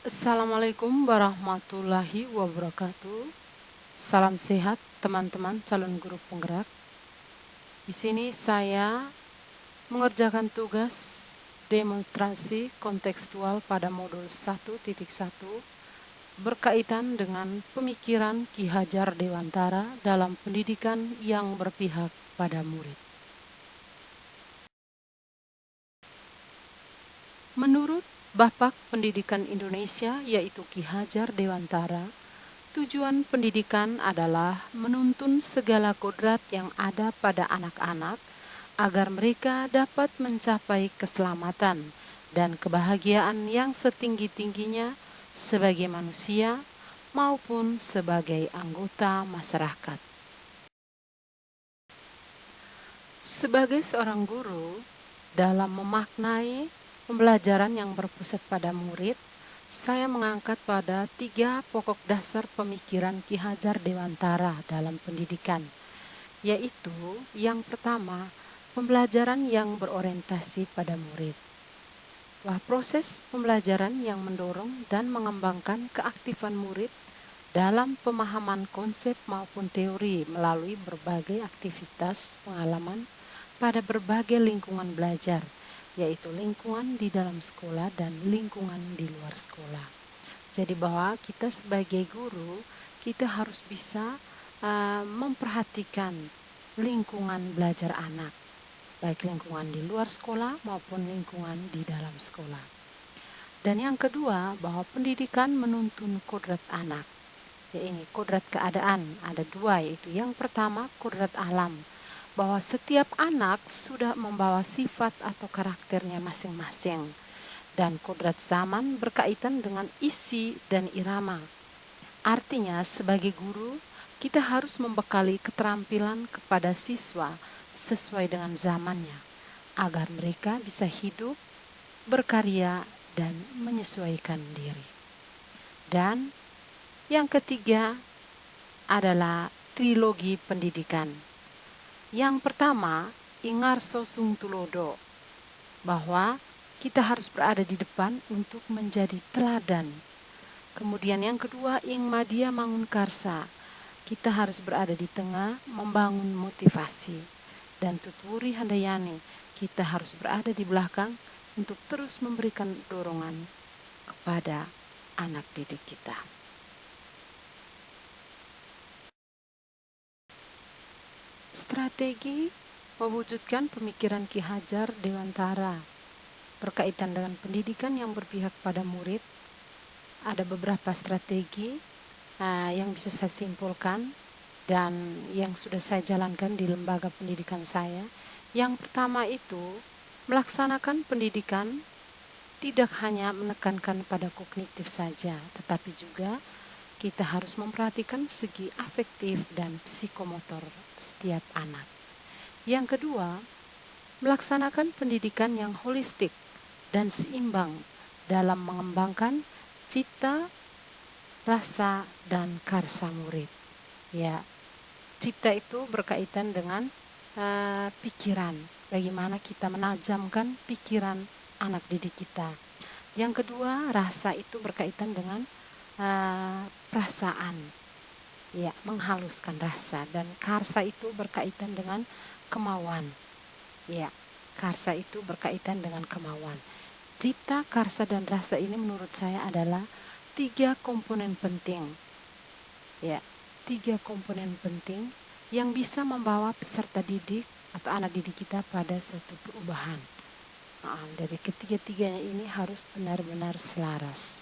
Assalamualaikum warahmatullahi wabarakatuh. Salam sehat teman-teman calon guru penggerak. Di sini saya mengerjakan tugas demonstrasi kontekstual pada modul 1.1 berkaitan dengan pemikiran Ki Hajar Dewantara dalam pendidikan yang berpihak pada murid. Menurut Bapak Pendidikan Indonesia yaitu Ki Hajar Dewantara, tujuan pendidikan adalah menuntun segala kodrat yang ada pada anak-anak agar mereka dapat mencapai keselamatan dan kebahagiaan yang setinggi-tingginya sebagai manusia maupun sebagai anggota masyarakat. Sebagai seorang guru, dalam memaknai pembelajaran yang berpusat pada murid, saya mengangkat pada 3 pokok dasar pemikiran Ki Hajar Dewantara dalam pendidikan, yaitu yang pertama, pembelajaran yang berorientasi pada murid. Proses pembelajaran yang mendorong dan mengembangkan keaktifan murid dalam pemahaman konsep maupun teori melalui berbagai aktivitas pengalaman pada berbagai lingkungan belajar, yaitu lingkungan di dalam sekolah dan lingkungan di luar sekolah. Jadi bahwa kita sebagai guru, kita harus bisa memperhatikan lingkungan belajar anak, baik lingkungan di luar sekolah maupun lingkungan di dalam sekolah. Dan yang kedua, bahwa pendidikan menuntun kodrat anak. Ya, ini kodrat keadaan, ada 2, yaitu yang pertama kodrat alam, bahwa setiap anak sudah membawa sifat atau karakternya masing-masing, dan kodrat zaman berkaitan dengan isi dan irama. Artinya sebagai guru, kita harus membekali keterampilan kepada siswa sesuai dengan zamannya, agar mereka bisa hidup, berkarya, dan menyesuaikan diri. Dan yang ketiga adalah trilogi pendidikan. Yang pertama, Ingarso Sung Tulodo, bahwa kita harus berada di depan untuk menjadi teladan. Kemudian yang kedua, Ing Madia Mangun Karsa, kita harus berada di tengah membangun motivasi. Dan Tuturi Handayani, kita harus berada di belakang untuk terus memberikan dorongan kepada anak didik kita. Strategi mewujudkan pemikiran Ki Hajar Dewantara berkaitan dengan pendidikan yang berpihak pada murid. Ada beberapa strategi yang bisa saya simpulkan dan yang sudah saya jalankan di lembaga pendidikan saya. Yang pertama itu, melaksanakan pendidikan tidak hanya menekankan pada kognitif saja, tetapi juga kita harus memperhatikan segi afektif dan psikomotor setiap anak. Yang kedua, melaksanakan pendidikan yang holistik dan seimbang dalam mengembangkan cita, rasa, dan karsa murid. Ya, cita itu berkaitan dengan pikiran, bagaimana kita menajamkan pikiran anak didik kita. Yang kedua, rasa itu berkaitan dengan perasaan, ya, menghaluskan rasa. Dan karsa itu berkaitan dengan kemauan, ya, karsa itu berkaitan dengan kemauan. Cita, karsa, dan rasa ini menurut saya adalah 3 komponen penting, ya, 3 komponen penting yang bisa membawa peserta didik atau anak didik kita pada suatu perubahan. Dari ketiga-tiganya ini harus benar-benar selaras.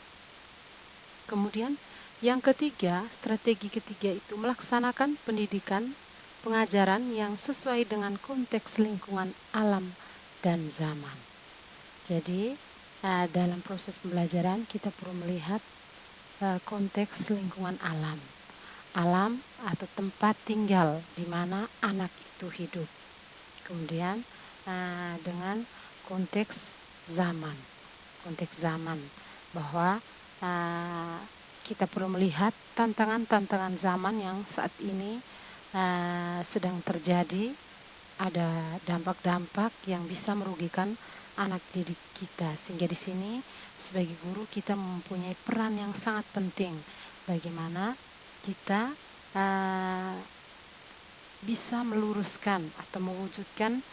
Kemudian yang ketiga, strategi ketiga itu melaksanakan pendidikan pengajaran yang sesuai dengan konteks lingkungan alam dan zaman. Jadi dalam proses pembelajaran kita perlu melihat konteks lingkungan alam. Alam atau tempat tinggal di mana anak itu hidup. Kemudian dengan konteks zaman. Konteks zaman bahwa kita perlu melihat tantangan-tantangan zaman yang saat ini sedang terjadi. Ada dampak-dampak yang bisa merugikan anak didik kita. Sehingga di sini sebagai guru kita mempunyai peran yang sangat penting bagaimana kita bisa meluruskan atau mewujudkan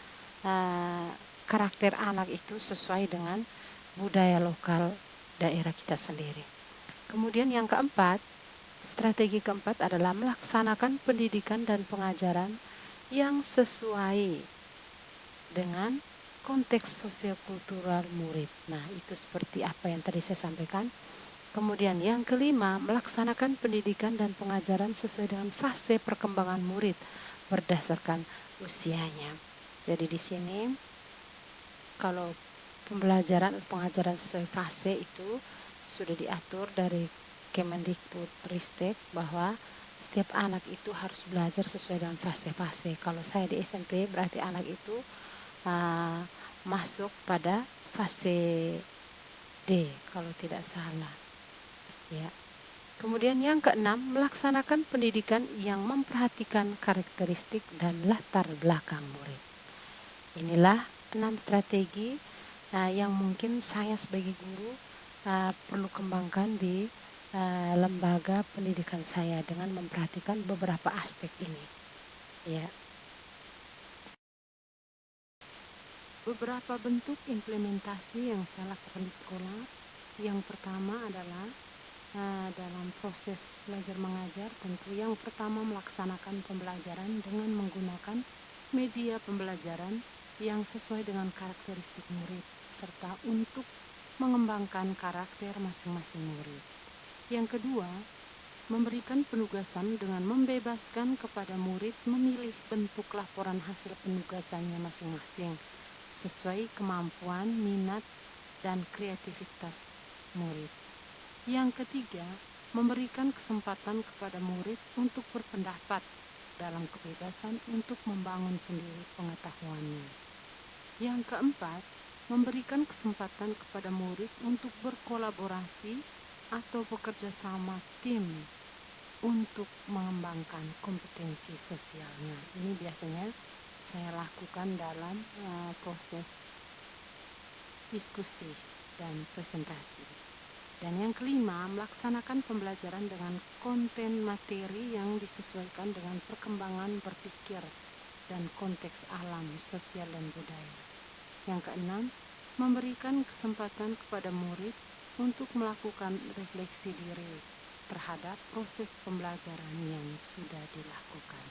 karakter anak itu sesuai dengan budaya lokal daerah kita sendiri. Kemudian yang keempat, strategi keempat adalah melaksanakan pendidikan dan pengajaran yang sesuai dengan konteks sosial-kultural murid. Nah, itu seperti apa yang tadi saya sampaikan. Kemudian yang kelima, melaksanakan pendidikan dan pengajaran sesuai dengan fase perkembangan murid berdasarkan usianya. Jadi di sini kalau pembelajaran atau pengajaran sesuai fase itu sudah diatur dari Kemendikbudristek bahwa setiap anak itu harus belajar sesuai dengan fase-fase. Kalau saya di SMP berarti anak itu masuk pada fase D kalau tidak salah. Ya. Kemudian yang keenam, melaksanakan pendidikan yang memperhatikan karakteristik dan latar belakang murid. Inilah 6 strategi yang mungkin saya sebagai guru perlu kembangkan di lembaga pendidikan saya dengan memperhatikan beberapa aspek ini. Ya. Beberapa bentuk implementasi yang saya lakukan di sekolah. Yang pertama adalah dalam proses belajar mengajar, tentu yang pertama melaksanakan pembelajaran dengan menggunakan media pembelajaran yang sesuai dengan karakteristik murid serta untuk mengembangkan karakter masing-masing murid. Yang kedua, memberikan penugasan dengan membebaskan kepada murid memilih bentuk laporan hasil penugasannya masing-masing sesuai kemampuan, minat, dan kreativitas murid. Yang ketiga, memberikan kesempatan kepada murid untuk berpendapat dalam kebebasan untuk membangun sendiri pengetahuannya. Yang keempat, memberikan kesempatan kepada murid untuk berkolaborasi atau bekerja sama tim untuk mengembangkan kompetensi sosialnya. Ini biasanya saya lakukan dalam proses diskusi dan presentasi. Dan yang kelima, melaksanakan pembelajaran dengan konten materi yang disesuaikan dengan perkembangan berpikir dan konteks alam, sosial, dan budaya. Yang keenam, memberikan kesempatan kepada murid untuk melakukan refleksi diri terhadap proses pembelajaran yang sudah dilakukan.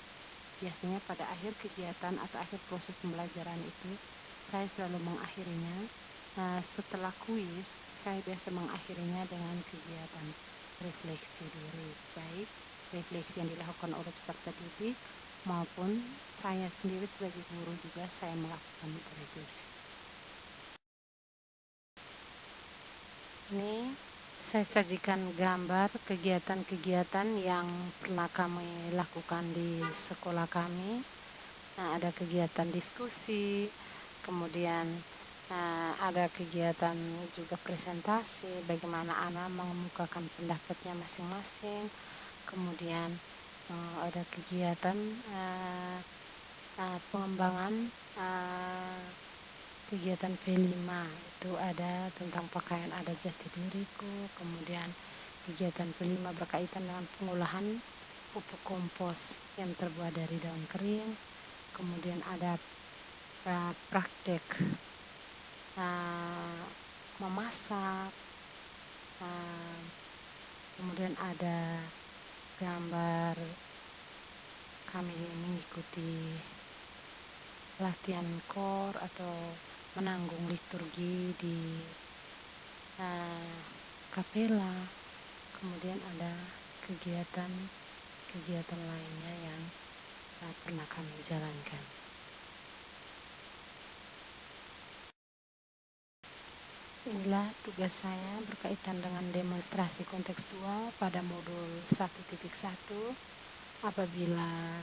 Biasanya pada akhir kegiatan atau akhir proses pembelajaran itu, saya selalu mengakhirinya setelah kuis. Saya biasa mengakhirinya dengan kegiatan refleksi diri, baik refleksi yang dilakukan oleh peserta didik maupun saya sendiri sebagai guru juga saya melakukan refleksi. Ini saya sajikan gambar kegiatan-kegiatan yang pernah kami lakukan di sekolah kami. Nah, ada kegiatan diskusi, kemudian ada kegiatan juga presentasi, bagaimana anak mengemukakan pendapatnya masing-masing. Kemudian ada kegiatan pengembangan kegiatan P5, itu ada tentang pakaian adat jati diriku. Kemudian kegiatan P5 berkaitan dengan pengolahan pupuk kompos yang terbuat dari daun kering. Kemudian ada praktek memasak, kemudian ada gambar kami mengikuti latihan kor atau menanggung liturgi di kapela. Kemudian ada kegiatan lainnya yang pernah kami jalankan. Inilah tugas saya berkaitan dengan demonstrasi kontekstual pada modul 1.1. Apabila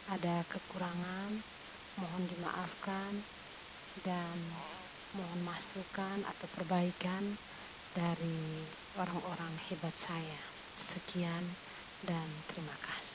ada kekurangan, mohon dimaafkan dan mohon masukan atau perbaikan dari orang-orang hebat saya. Sekian dan terima kasih.